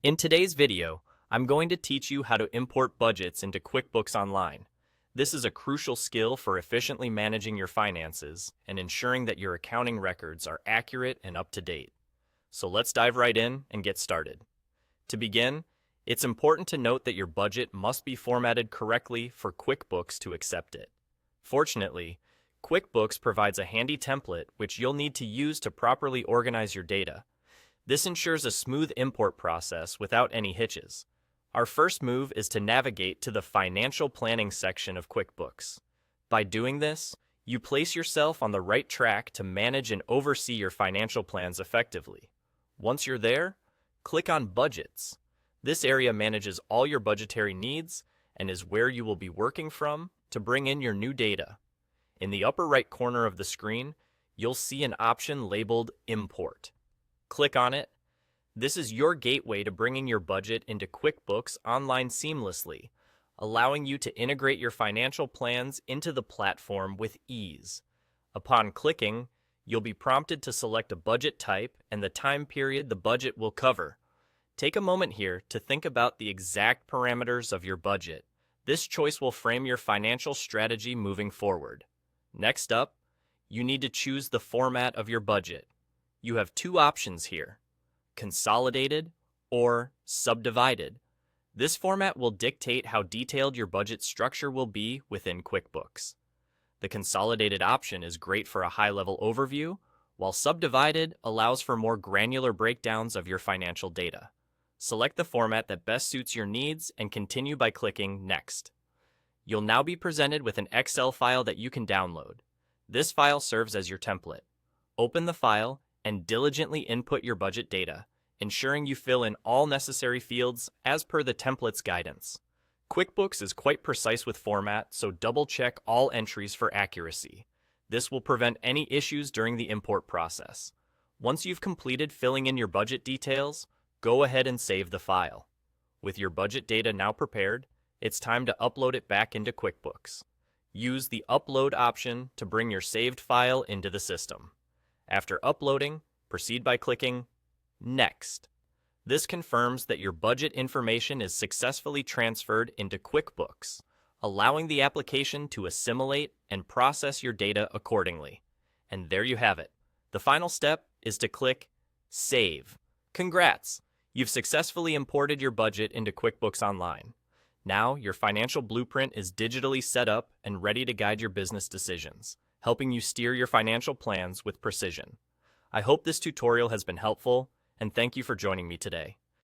In today's video, I'm going to teach you how to import budgets into QuickBooks Online. This is a crucial skill for efficiently managing your finances and ensuring that your accounting records are accurate and up to date. So let's dive right in and get started. To begin, it's important to note that your budget must be formatted correctly for QuickBooks to accept it. Fortunately, QuickBooks provides a handy template which you'll need to use to properly organize your data. This ensures a smooth import process without any hitches. Our first move is to navigate to the Financial Planning section of QuickBooks. By doing this, you place yourself on the right track to manage and oversee your financial plans effectively. Once you're there, click on Budgets. This area manages all your budgetary needs and is where you will be working from to bring in your new data. In the upper right corner of the screen, you'll see an option labeled Import. Click on it. This is your gateway to bringing your budget into QuickBooks Online seamlessly, allowing you to integrate your financial plans into the platform with ease. Upon clicking, you'll be prompted to select a budget type and the time period the budget will cover. Take a moment here to think about the exact parameters of your budget. This choice will frame your financial strategy moving forward. Next up, you need to choose the format of your budget. You have two options here: consolidated or subdivided. This format will dictate how detailed your budget structure will be within QuickBooks. The consolidated option is great for a high-level overview, while subdivided allows for more granular breakdowns of your financial data. Select the format that best suits your needs and continue by clicking Next. You'll now be presented with an Excel file that you can download. This file serves as your template. Open the file and diligently input your budget data, ensuring you fill in all necessary fields as per the template's guidance. QuickBooks is quite precise with format, so double-check all entries for accuracy. This will prevent any issues during the import process. Once you've completed filling in your budget details, go ahead and save the file. With your budget data now prepared, it's time to upload it back into QuickBooks. Use the Upload option to bring your saved file into the system. After uploading, proceed by clicking Next. This confirms that your budget information is successfully transferred into QuickBooks, allowing the application to assimilate and process your data accordingly. And there you have it. The final step is to click Save. Congrats! You've successfully imported your budget into QuickBooks Online. Now, your financial blueprint is digitally set up and ready to guide your business decisions, helping you steer your financial plans with precision. I hope this tutorial has been helpful, and thank you for joining me today.